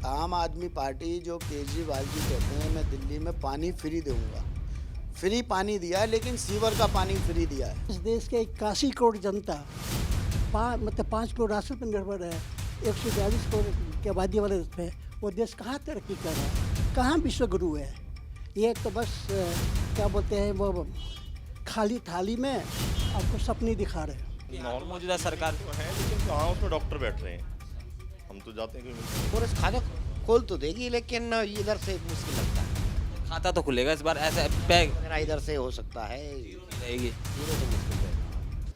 आम आदमी पार्टी जो केजरीवाल जी कहते हैं मैं दिल्ली में पानी फ्री दूंगा, फ्री पानी दिया है लेकिन सीवर का पानी फ्री दिया है। इस देश के 81 करोड़ जनता मतलब 5 करोड़ राष्ट्र पर निर्भर है। 142 करोड़ की आबादी वाले देश पे वो देश कहाँ तरक्की कर रहा है, कहाँ विश्व गुरु है। ये तो बस क्या बोलते हैं वो खाली थाली में आपको सपने दिखा रहे हैं। नॉर्मल मौजूदा सरकार तो है, लेकिन कहाँ उसमें डॉक्टर बैठ रहे हैं। हम तो जाते हैं कि और इस खाने खोल तो देगी, लेकिन इधर से मुश्किल लगता है। खाता तो खुलेगा इस बार, ऐसा बैग मेरा इधर से हो सकता है, रहेगी। जीरो तो मुश्किल है।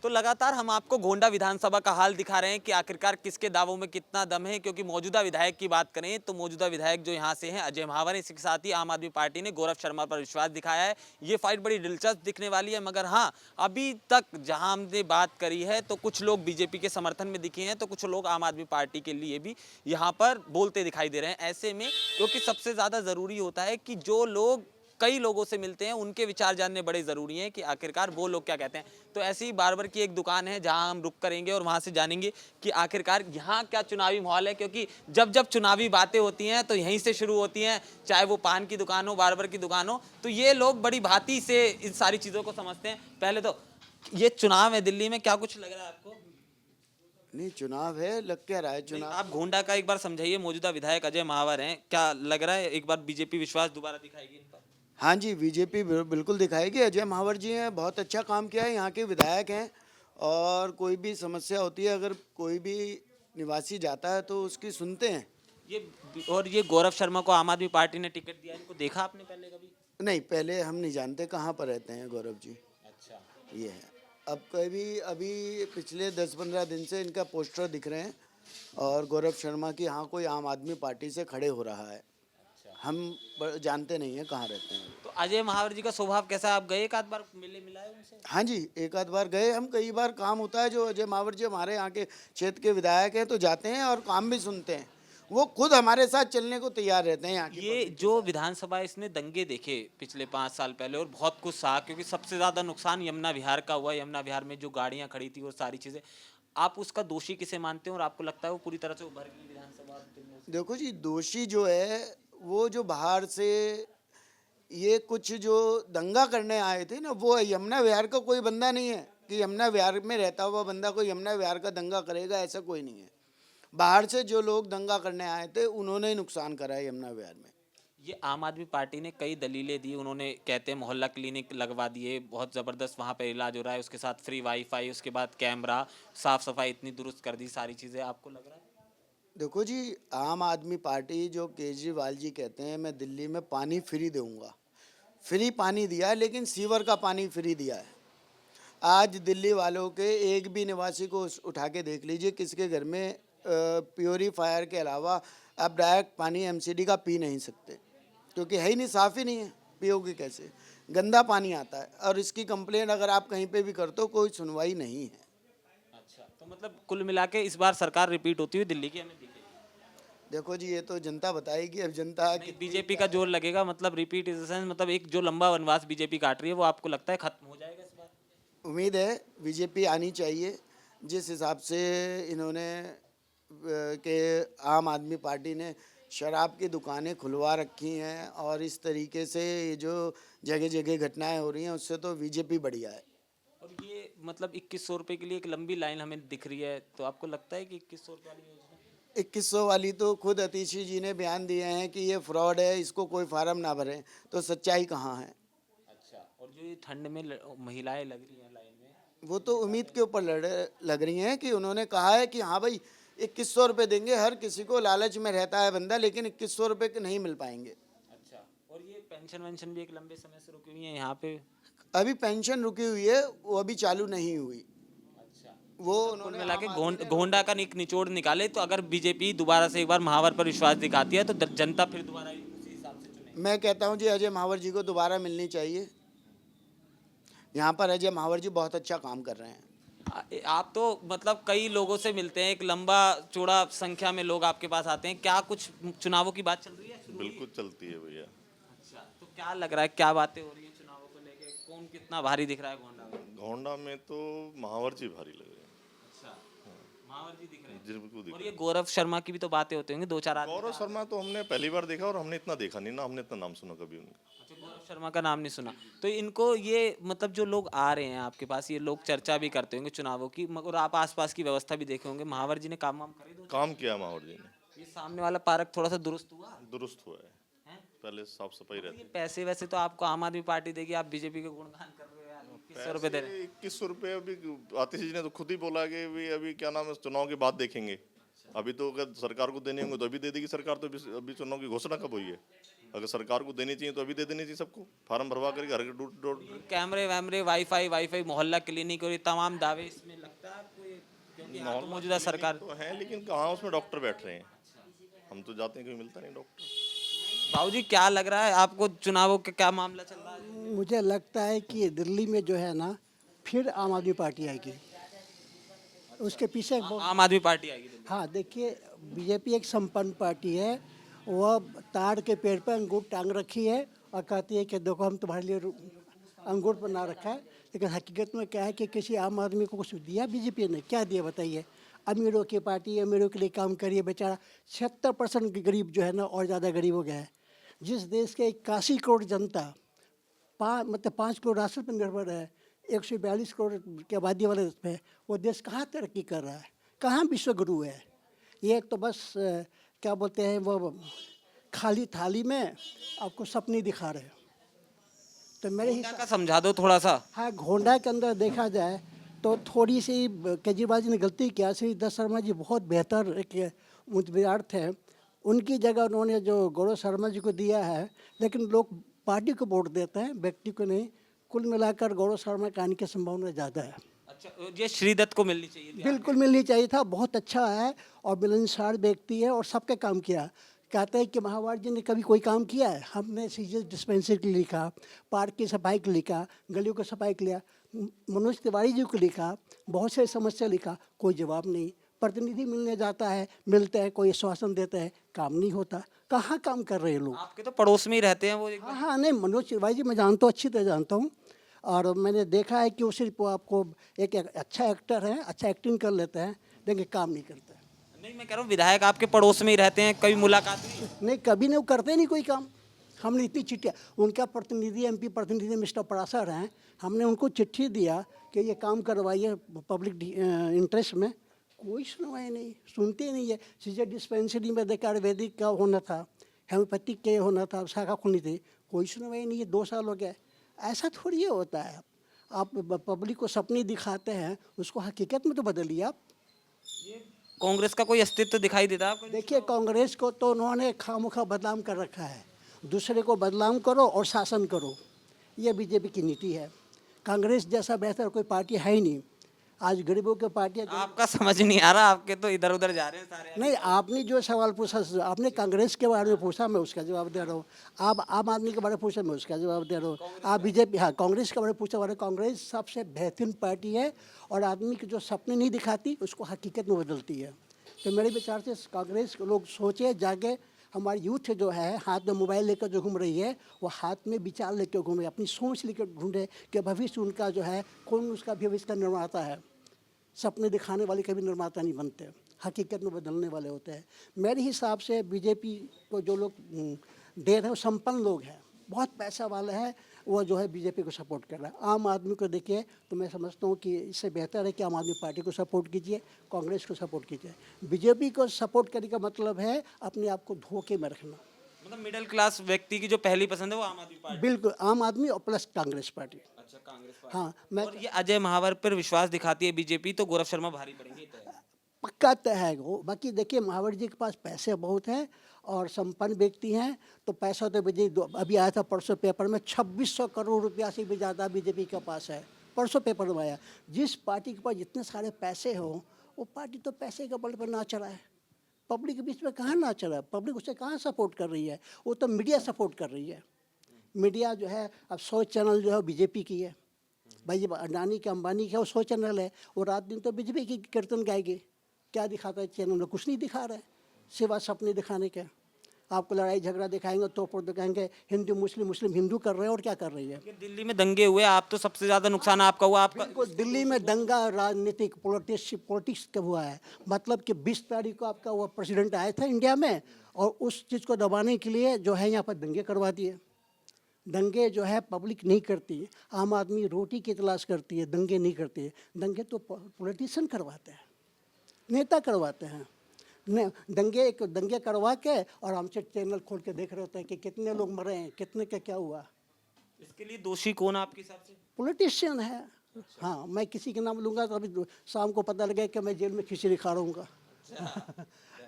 तो लगातार हम आपको गोंडा विधानसभा का हाल दिखा रहे हैं कि आखिरकार किसके दावों में कितना दम है, क्योंकि मौजूदा विधायक की बात करें तो मौजूदा विधायक जो यहाँ से हैं अजय महावर हैं, इसके साथ ही आम आदमी पार्टी ने गौरव शर्मा पर विश्वास दिखाया है। ये फाइट बड़ी दिलचस्प दिखने वाली है, मगर हाँ, अभी तक जहाँ हमने बात करी है तो कुछ लोग बीजेपी के समर्थन में दिखे हैं तो कुछ लोग आम आदमी पार्टी के लिए भी यहाँ पर बोलते दिखाई दे रहे हैं। ऐसे में क्योंकि सबसे ज़्यादा ज़रूरी होता है कि जो लोग कई लोगों से मिलते हैं उनके विचार जानने बड़े ज़रूरी हैं कि आखिरकार वो लोग क्या कहते हैं। तो ऐसी ही बार्बर की एक दुकान है जहां हम रुक करेंगे और वहां से जानेंगे कि आखिरकार यहाँ क्या चुनावी माहौल है, क्योंकि जब जब चुनावी बातें होती हैं तो यहीं से शुरू होती हैं, चाहे वो पान की दुकान हो, बार्बर की दुकान हो। तो ये लोग बड़ी भांति से इन सारी चीज़ों को समझते हैं। पहले तो ये चुनाव है दिल्ली में, क्या कुछ लग रहा है आपको? नहीं, चुनाव है, लग क्या रहा है चुनाव। आप गोंडा का एक बार समझाइए, मौजूदा विधायक अजय महावर हैं, क्या लग रहा है एक बार बीजेपी विश्वास दोबारा दिखाएगी इन पर? हाँ जी, बीजेपी बिल्कुल दिखाएगी। अजय महावर जी हैं, बहुत अच्छा काम किया है, यहाँ के विधायक हैं। और कोई भी समस्या होती है, अगर कोई भी निवासी जाता है तो उसकी सुनते हैं। ये गौरव शर्मा को आम आदमी पार्टी ने टिकट दिया, इनको देखा आपने पहले कभी? नहीं, पहले हम नहीं जानते कहाँ पर रहते हैं गौरव जी। अच्छा। ये है, अब कभी अभी पिछले 10-15 दिन से इनका पोस्टर दिख रहे हैं और गौरव शर्मा की यहाँ कोई आम आदमी पार्टी से खड़े हो रहा है। हम जानते नहीं हैं कहाँ रहते हैं। तो अजय महावर जी का स्वभाव कैसा है? आप गए एक आध बार मिलाए उनसे? हाँ जी, एक आध बार गए हम, कई बार काम होता है। जो अजय महावर जी हमारे यहाँ के क्षेत्र के विधायक हैं तो जाते हैं और काम भी सुनते हैं। वो खुद हमारे साथ चलने को तैयार रहते हैं यहाँ की। ये जो विधानसभा इसने दंगे देखे पिछले 5 साल पहले और बहुत कुछ सहा, क्योंकि सबसे ज़्यादा नुकसान यमुना विहार का हुआ। यमुना विहार में जो गाड़ियाँ खड़ी थी वो सारी चीज़ें, आप उसका दोषी किसे मानते हैं और आपको लगता है वो पूरी तरह से उभर गई विधानसभा? देखो जी, दोषी जो है वो जो बाहर से ये कुछ जो दंगा करने आए थे ना, वो यमुना विहार का कोई बंदा नहीं है कि यमुना विहार में रहता हुआ बंदा कोई यमुना विहार का दंगा करेगा, ऐसा कोई नहीं है। बाहर से जो लोग दंगा करने आए थे उन्होंने नुकसान करा है यमुना विहार में। ये आम आदमी पार्टी ने कई दलीलें दी, उन्होंने कहते हैं मोहल्ला क्लिनिक लगवा दिए, बहुत ज़बरदस्त वहाँ पे इलाज हो रहा है, उसके साथ फ्री वाईफाई, उसके बाद कैमरा, साफ़ सफाई इतनी दुरुस्त कर दी, सारी चीज़ें। आपको लग रहा है? देखो जी, आम आदमी पार्टी जो केजरीवाल जी कहते हैं मैं दिल्ली में पानी फ्री दूंगा, फ्री पानी दिया है लेकिन सीवर का पानी फ्री दिया है। आज दिल्ली वालों के एक भी निवासी को उठा के देख लीजिए, किसके घर में प्योरीफायर के अलावा आप डायरेक्ट पानी एमसीडी का पी नहीं सकते, क्योंकि है ही नहीं, साफ़ ही नहीं है, पियोगे कैसे? गंदा पानी आता है। और इसकी कंप्लेंट अगर आप कहीं पे भी करते हो कोई सुनवाई नहीं है। अच्छा, तो मतलब कुल मिला के इस बार सरकार रिपीट होती हुई दिल्ली की हमें दिखेगी? देखो जी, ये तो जनता बताएगी। अब जनता बीजेपी का जोर लगेगा, मतलब रिपीट इन द सेंस, मतलब एक जो लंबा वनवास बीजेपी काट रही है वो आपको लगता है खत्म हो जाएगा इस बार? उम्मीद है बीजेपी आनी चाहिए। जिस हिसाब से इन्होंने के आम आदमी पार्टी ने शराब की दुकानें खुलवा रखी हैं और इस तरीके से ये जो जगह जगह घटनाएं हो रही हैं, उससे तो बीजेपी बढ़िया है। और ये मतलब 2100 रुपये के लिए एक लंबी लाइन हमें दिख रही है, तो आपको लगता है कि 2100 रुपये वाली योजना? 2100 वाली तो खुद अतिशी जी ने बयान दिए हैं कि ये फ्रॉड है, इसको कोई फार्म ना भरें, तो सच्चाई कहाँ है? अच्छा, और जो ये ठंड में महिलाएं लग रही हैं लाइन में, वो तो उम्मीद के ऊपर लग रही हैं कि उन्होंने कहा है कि हाँ भाई 2100 रुपये देंगे। हर किसी को लालच में रहता है बंदा, लेकिन 2100 रुपये के नहीं मिल पाएंगे। अच्छा, और ये पेंशन वेंशन भी एक लंबे समय से रुकी हुई है यहाँ पे? अभी पेंशन रुकी हुई है, वो अभी चालू नहीं हुई। अच्छा, वो कुल उन्होंने मिला के गोंडा का निचोड़ निकाले तो अगर बीजेपी दोबारा से एक बार महावर पर विश्वास दिखाती है तो जनता फिर दोबारा उसी हिसाब से चुनेगी। मैं कहता हूँ जी, अजय महावर जी को दोबारा मिलनी चाहिए। यहाँ पर अजय महावर जी बहुत अच्छा काम कर रहे हैं। आप तो मतलब कई लोगों से मिलते हैं, एक लंबा चौड़ा संख्या में लोग आपके पास आते हैं, क्या कुछ चुनावों की बात चल रही है? बिल्कुल चलती है भैया। अच्छा, तो क्या लग रहा है, क्या बातें हो रही है चुनावों को लेके? कौन कितना भारी दिख रहा है गोंडा में? गोंडा में तो महावर जी भारी लग रहे हैं। अच्छा, महावर जी दिख रहे हैं। जिनको दिख और ये गौरव शर्मा की भी तो बातें होती होंगी, दो चार आदमी। गौरव शर्मा तो हमने पहली बार देखा और हमने इतना देखा नहीं ना, हमने इतना नाम सुना कभी उनका। अच्छा, गौरव शर्मा का नाम नहीं सुना। तो इनको ये मतलब जो लोग आ रहे हैं आपके पास, ये लोग चर्चा भी करते होंगे चुनावों की, मगर आप आसपास की व्यवस्था भी देखे होंगे, महावर जी ने काम वाम करे? काम किया महावर जी ने, ये सामने वाला पार्क थोड़ा सा दुरुस्त हुआ दुरुस्त हुआ है, है? पहले साफ सफाई रहती ये पैसे वैसे तो आपको आम आदमी पार्टी देगी, आप बीजेपी के गुणगान कर रहे हो यार, 2100 रुपए दे रहे हैं। 2100 रुपये अभी आतिश जी ने तो खुद ही बोला कि भी अभी क्या नाम है, चुनाव के बाद देखेंगे। अभी तो अगर सरकार को देने होंगे तो अभी दे देगी सरकार, तो अभी चुनाव की घोषणा कब हुई है? अगर सरकार को देनी चाहिए तो अभी दे देनी चाहिए सबको, फार्म भरवा करके हर डोर कैमरे वैमरे वाईफाई मोहल्ला क्लिनिक और ये तमाम दावे इसमें लगता है आपको? क्योंकि यहाँ तो मौजूदा सरकार तो है, लेकिन कहाँ उसमें डॉक्टर बैठ रहे हैं। हम तो जाते हैं, कोई मिलता नहीं डॉक्टर। बाबूजी क्या लग रहा है आपको, चुनावों का क्या मामला चल रहा है? मुझे लगता है कि दिल्ली में जो है ना, फिर आम आदमी पार्टी आएगी। उसके पीछे एक बहुत आम आदमी पार्टी आएगी दिल्ली। हाँ, देखिए, बीजेपी एक संपन्न पार्टी है। वह ताड़ के पेड़ पर अंगूर टांग रखी है और कहती है कि देखो हम तुम्हारे लिए अंगूर बना रखा है, लेकिन हकीकत में क्या है कि किसी आम आदमी को कुछ दिया बीजेपी ने? क्या दिया बताइए? अमीरों की पार्टी, अमीरों के लिए काम करिए। बेचारा 76% गरीब जो है ना, और ज़्यादा गरीब हो गया है। जिस देश के 81 करोड़ जनता 5 करोड़ राशन पर निर्भर है, 142 करोड़ की आबादी वाले देश में, वो देश कहाँ तरक्की कर रहा है? कहाँ विश्व गुरु है? ये तो बस क्या बोलते हैं, वो खाली थाली में आपको सपने दिखा रहे हैं। तो मेरे क्या हिसाब का समझा दो थोड़ा सा। हाँ, घोंडा के अंदर देखा जाए तो थोड़ी सी केजरीवाल जी ने गलती किया। श्री दत्त शर्मा जी बहुत बेहतर एक विद्यार्थ है, उनकी जगह उन्होंने जो गौरव शर्मा जी को दिया है, लेकिन लोग पार्टी को वोट देते हैं, व्यक्ति को नहीं। कुल मिलाकर गौरव शर्मा का आने की संभावना ज़्यादा है। अच्छा, ये श्रीदत्त को मिलनी चाहिए थी। बिल्कुल मिलनी चाहिए था, बहुत अच्छा है और मिलनसार व्यक्ति है और सबके काम किया। कहते हैं कि महावर जी ने कभी कोई काम किया है? हमने सीजन डिस्पेंसरी के लिए लिखा, पार्क की सफाई के लिए लिखा, गलियों की सफाई के लिए मनोज तिवारी जी को लिखा, बहुत सारी समस्या लिखा, कोई जवाब नहीं। प्रतिनिधि मिलने जाता है, मिलते हैं, कोई आश्वासन देते हैं, काम नहीं होता। कहाँ काम कर रहे हैं लोग? आपके तो पड़ोस में ही रहते हैं वो हाँ हाँ, नहीं, मनोज तिवारी जी मैं जानता हूँ, अच्छी तरह जानता हूँ। और मैंने देखा है कि वो सिर्फ आपको एक अच्छा एक्टर है, अच्छा एक्टिंग कर लेते हैं, लेकिन काम नहीं करते। नहीं, मैं कह रहा हूँ विधायक आपके पड़ोस में ही रहते हैं, कभी मुलाकात नहीं? नहीं, कभी नहीं, वो करते नहीं कोई काम। हमने इतनी चिट्ठियाँ, उनका प्रतिनिधि एमपी प्रतिनिधि मिस्टर परासर हैं, हमने उनको चिट्ठी दिया कि ये काम करवाइए पब्लिक इंटरेस्ट में, कोई सुनवाई नहीं, सुनते ही नहीं है। सीजर डिस्पेंसरी में देखा आयुर्वेदिक का होना था, हेम्योपैथिक के होना था, शाखा खुलनी थी, कोई सुनवाई नहीं है। 2 साल हो गए। ऐसा थोड़ी होता है। आप पब्लिक को सपने दिखाते हैं, उसको हकीकत में तो बदलिए आप। कांग्रेस का कोई अस्तित्व दिखाई देता है आपको? देखिए, कांग्रेस को तो उन्होंने खामोखा बदनाम कर रखा है। दूसरे को बदनाम करो और शासन करो, ये बीजेपी की नीति है। कांग्रेस जैसा बेहतर कोई पार्टी है ही नहीं। आज गरीबों की पार्टी आपका समझ नहीं आ रहा, आपके तो इधर उधर जा रहे हैं सारे। नहीं, आपने जो सवाल पूछा, आपने कांग्रेस के बारे में पूछा, मैं उसका जवाब दे रहा हूँ। आप आम आदमी के बारे में पूछा, मैं उसका जवाब दे रहा हूँ। आप बीजेपी, हाँ, कांग्रेस के बारे में पूछा, कांग्रेस सबसे बेहतरीन पार्टी है और आदमी के जो सपने नहीं दिखाती उसको हकीकत में बदलती है। तो मेरे विचार से कांग्रेस के लोग सोचे, जागे। हमारी यूथ जो है हाथ में मोबाइल लेकर जो घूम रही है, वो हाथ में विचार लेकर घूमे, अपनी सोच लेकर ढूंढे कि भविष्य उनका जो है, कौन उसका भविष्य का निर्माता है। सपने दिखाने वाले कभी निर्माता नहीं बनते, हकीकत में बदलने वाले होते हैं। मेरे हिसाब से बीजेपी को जो लोग दे रहे हैं वो संपन्न लोग हैं, बहुत पैसा वाले हैं, वो जो है बीजेपी को सपोर्ट कर रहा है। आम आदमी को देखिए तो मैं समझता हूँ कि इससे बेहतर है कि आम आदमी पार्टी को सपोर्ट कीजिए, कांग्रेस को सपोर्ट कीजिए। बीजेपी को सपोर्ट करने का मतलब है अपने आप को धोखे में रखना। मतलब मिडिल क्लास व्यक्ति की जो पहली पसंद है वो आम आदमी पार्टी। बिल्कुल, आम आदमी और प्लस कांग्रेस पार्टी। अच्छा, कांग्रेस पार्टी। हाँ, मैं और ये अजय महावर पर विश्वास दिखाती है बीजेपी, तो गौरव शर्मा भारी पड़ेंगे तय। पक्का तय है वो। बाकी देखिए, महावर जी के पास पैसे बहुत हैं और संपन्न व्यक्ति हैं, तो पैसा तो अभी आया था परसों पेपर में, 2600 करोड़ रुपया से भी ज़्यादा बीजेपी के पास है। परसों पेपर में आया। जिस पार्टी के पास जितने सारे पैसे हो, वो पार्टी तो पैसे के बल पर नाच रहा है। पब्लिक के बीच में कहाँ नाच रहा है? पब्लिक उसे कहाँ सपोर्ट कर रही है? वो तो मीडिया सपोर्ट कर रही है। मीडिया जो है, अब 100 चैनल जो है बीजेपी की है भाई। जब अडानी के, अंबानी का वो 100 चैनल है, वो रात दिन तो बीजेपी की कीर्तन गाएगी। क्या दिखाता है चैनल में? कुछ नहीं दिखा रहा है, सिवा सपने दिखाने के। आपको लड़ाई झगड़ा दिखाएंगे, तोड़ दिखाएंगे, हिंदू मुस्लिम, मुस्लिम हिंदू कर रहे हैं और क्या कर रही है। ये दिल्ली में दंगे हुए, आप तो सबसे ज्यादा नुकसान आपका हुआ। आपका बिल्कुल, दिल्ली में दंगा राजनीतिक पॉलिटिक्स का हुआ है। मतलब कि 20 तारीख को आपका वो प्रेसिडेंट आया था इंडिया में, और उस चीज़ को दबाने के लिए जो है यहाँ पर दंगे करवा दिए। दंगे जो है पब्लिक नहीं करती, आम आदमी रोटी की तलाश करती है, दंगे नहीं करती है। दंगे तो पॉलिटिशियन करवाते हैं, नेता करवाते हैं। दंगे करवा के और हमसे चैनल खोल के देख रहे होते हैं कि कितने लोग मरे हैं, कितने का क्या हुआ। इसके लिए दोषी कौन है आपके हिसाब से? पॉलिटिशियन है। हाँ, मैं किसी के नाम लूँगा तो अभी शाम को पता लगे कि मैं जेल में खिचड़ी खा रहूँगा।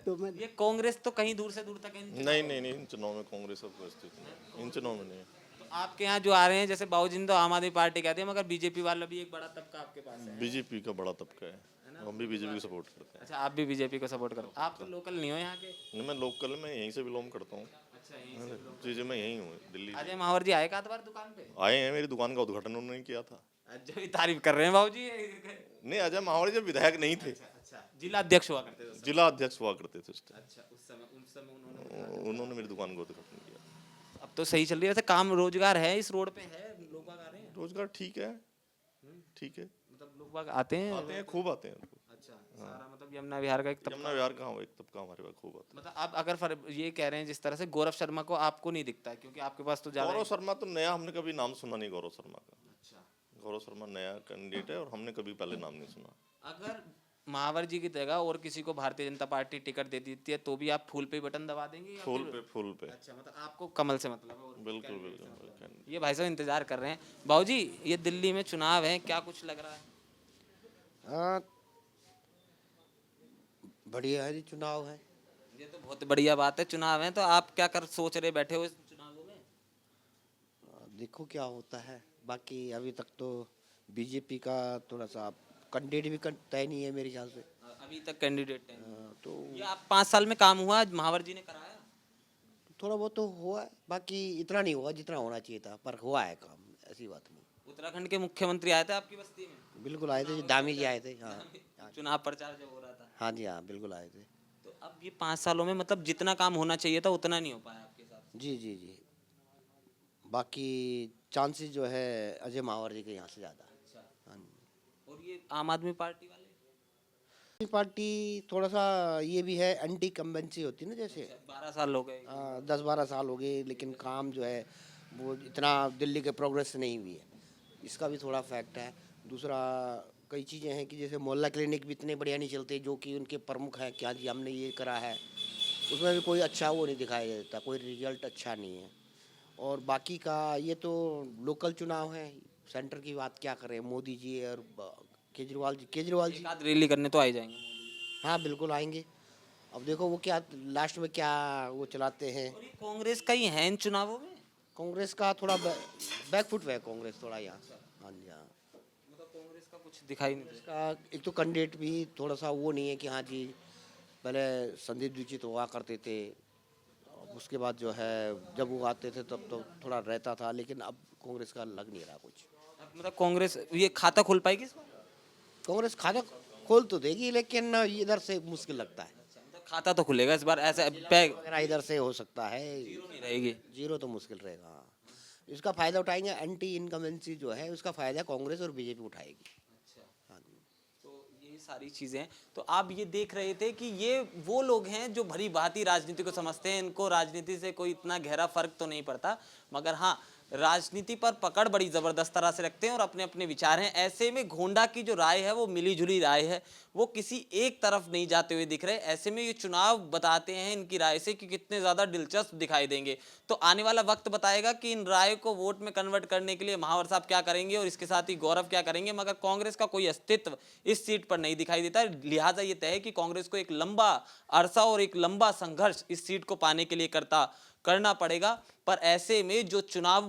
तो मैं ये कांग्रेस तो कहीं दूर से दूर तक है। नहीं नहीं नहीं, इन चुनाव में कांग्रेस अब स्थिति नहीं, इन चुनाव में नहीं। तो आपके यहाँ जो आ रहे हैं, जैसे बाबूजी ने तो आम आदमी पार्टी कहते हैं, मगर बीजेपी वाला भी एक बड़ा तबका आपके पास है। बीजेपी का बड़ा तबका है, हम भी बीजेपी को सपोर्ट करते हैं। अच्छा, आप भी बीजेपी को सपोर्ट करो। आप तो लोकल नहीं हो यहाँ के। नहीं, मैं लोकल में यहीं से बिलोंग करता हूँ। अच्छा, जी जी, मैं यहीं हूँ दिल्ली। अजय माहौर जी आए का बार दुकान पे? आए हैं, मेरी दुकान का उद्घाटन उन्होंने किया था। अजय भी तारीफ कर रहे हैं बाबूजी। नहीं, अजय माहौरी जब विधायक नहीं थे, अच्छा, जिला अध्यक्ष हुआ करते थे। जिला अध्यक्ष हुआ करते थे उस टाइम। अच्छा, उस समय उन्होंने मेरी दुकान का उद्घाटन किया। अब तो सही चल रही है। वैसे काम रोजगार है इस रोड पे, है, लोग बाग आ रहे हैं, रोजगार ठीक है, ठीक है, मतलब लोग बाग आते हैं। खूब आते हैं। अच्छा, सारा मतलब यमुना विहार का एक तबका। यमुना विहार का एक तबका हमारे पास खूब आता मतलब आप अगर ये कह रहे हैं जिस तरह से गौरव शर्मा को आपको नहीं दिखता है, क्योंकि आपके पास तो है। ज्यादा गौरव शर्मा तो नया, हमने कभी नाम सुना नहीं गौरव शर्मा का। अच्छा, गौरव शर्मा नया कैंडिडेट है और हमने कभी पहले नाम नहीं सुना। अगर महावर जी की जगह और किसी को भारतीय जनता पार्टी टिकट दे देती है तो भी आप फूल पे ही बटन दबा देंगे या फूल फिर- पे, फूल पे, अच्छा, मतलब आपको कमल से मतलब है और बिल्कुल बिल्कुल। ये भाई साहब इंतजार कर रहे हैं। बाबूजी, ये दिल्ली में चुनाव है, क्या कुछ लग रहा है? हाँ, बढ़िया है जी, चुनाव है। ये तो बहुत बढ़िया बात है, चुनाव है। तो आप क्या कर सोच रहे बैठे हो इस चुनावों में? देखो क्या होता है। बाकी अभी तक तो बीजेपी का थोड़ा सा कैंडिडेट भी तय नहीं है मेरे ख्याल से। अभी तक कैंडिडेट है। तो ये आप 5 साल में काम हुआ, महावर जी ने कराया? थोड़ा बहुत तो हुआ है, बाकी इतना नहीं हुआ जितना होना चाहिए था, पर हुआ है काम, ऐसी बात नहीं। उत्तराखंड के मुख्यमंत्री आए थे आपकी बस्ती में? बिल्कुल आए थे जी, दामी जी आए थे। हाँ चुनाव प्रचार जब हो रहा था। हाँ जी, हाँ बिल्कुल आए थे। तो अब ये 5 सालों में मतलब जितना काम होना चाहिए था उतना नहीं हो पाया आपके साथ? जी जी जी। बाकी चांसेस जो है अजय मावर जी के यहाँ से ज़्यादा। हाँ जी। और ये आम आदमी पार्टी वाले? पार्टी थोड़ा सा ये भी है, एंटी कम्बेंसी होती है ना, जैसे 12 साल हो गए। 10-12 साल हो गए, लेकिन काम जो है वो इतना दिल्ली के प्रोग्रेस नहीं हुई है, इसका भी थोड़ा फैक्ट है। दूसरा कई चीज़ें हैं कि जैसे मोहल्ला क्लिनिक भी इतने बढ़िया नहीं चलते, जो कि उनके प्रमुख हैं, क्या जी हमने ये करा है, उसमें भी कोई अच्छा वो नहीं दिखाया देता, कोई रिजल्ट अच्छा नहीं है। और बाकी का ये तो लोकल चुनाव है, सेंटर की बात क्या करें, मोदी जी और केजरीवाल जी। एक आध रैली करने तो आ ही जाएंगे। हाँ बिल्कुल आएंगे। अब देखो वो क्या लास्ट में क्या वो चलाते हैं। और ये कांग्रेस का ही है इन चुनावों में? कांग्रेस का थोड़ा बैकफुट है कांग्रेस थोड़ा यहाँ। हाँ जी, हाँ। मतलब कांग्रेस का कुछ दिखाई नहीं देता। इसका एक तो कैंडिडेट भी थोड़ा सा वो नहीं है कि हाँ जी, पहले संदीप दीक्षित हुआ करते थे, उसके बाद जो है जब वो आते थे तब तो थोड़ा रहता था, लेकिन अब कांग्रेस का लग नहीं रहा कुछ। अब मतलब कांग्रेस ये खाता खोल पाएगी इस बार? कांग्रेस खाता खोल तो देगी, लेकिन इधर से मुश्किल लगता है। मतलब खाता तो खुलेगा इस बार, ऐसा पैग वगैरह इधर से हो सकता है, जीरो नहीं रहेगी। जीरो तो मुश्किल रहेगा। हाँ। इसका फायदा उठाएंगे, एंटी इनकमेंसी जो है उसका फायदा कांग्रेस और बीजेपी उठाएगी। हाँ जी। तो ये सारी चीजें, तो आप ये देख रहे थे कि ये वो लोग हैं जो भली भांति राजनीति को समझते हैं, इनको राजनीति से कोई इतना गहरा फर्क तो नहीं पड़ता, मगर हाँ राजनीति पर पकड़ बड़ी जबरदस्त तरह से रखते हैं और अपने अपने विचार हैं। ऐसे में गोंडा की जो राय है वो मिली जुली राय है, वो किसी एक तरफ नहीं जाते हुए दिख रहे। ऐसे में ये चुनाव बताते हैं इनकी राय से कि कितने ज्यादा दिलचस्प दिखाई देंगे। तो आने वाला वक्त बताएगा कि इन राय को वोट में कन्वर्ट करने के लिए महावर साहब क्या करेंगे और इसके साथ ही गौरव क्या करेंगे। मगर कांग्रेस का कोई अस्तित्व इस सीट पर नहीं दिखाई देता, लिहाजा ये तय है कि कांग्रेस को एक लंबा अरसा और एक लंबा संघर्ष इस सीट को पाने के लिए करना पड़ेगा। पर ऐसे में जो चुनाव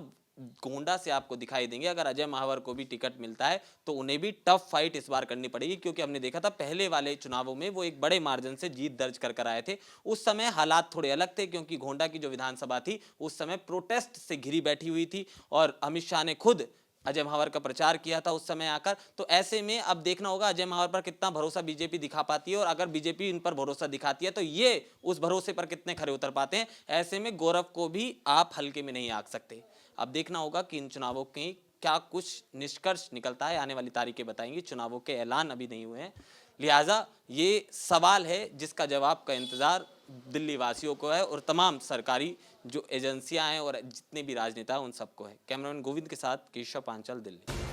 गोंडा से आपको दिखाई देंगे, अगर अजय महावर को भी टिकट मिलता है तो उन्हें भी टफ फाइट इस बार करनी पड़ेगी, क्योंकि हमने देखा था पहले वाले चुनावों में वो एक बड़े मार्जिन से जीत दर्ज कर आए थे। उस समय हालात थोड़े अलग थे, क्योंकि गोंडा की जो विधानसभा थी उस समय प्रोटेस्ट से घिरी बैठी हुई थी और अमित शाह ने खुद अजय महावर का प्रचार किया था उस समय आकर। तो ऐसे में अब देखना होगा अजय महावर पर कितना भरोसा बीजेपी दिखा पाती है, और अगर बीजेपी इन पर भरोसा दिखाती है तो ये उस भरोसे पर कितने खरे उतर पाते हैं। ऐसे में गौरव को भी आप हल्के में नहीं आंक सकते। अब देखना होगा कि इन चुनावों की क्या कुछ निष्कर्ष निकलता है, आने वाली तारीखें बताएंगी। चुनावों के ऐलान अभी नहीं हुए हैं, लिहाजा ये सवाल है जिसका जवाब का इंतजार दिल्ली वासियों को है और तमाम सरकारी जो एजेंसियां हैं और जितने भी राजनेता हैं उन सबको है। कैमरामैन गोविंद के साथ केशव पांचाल, दिल्ली।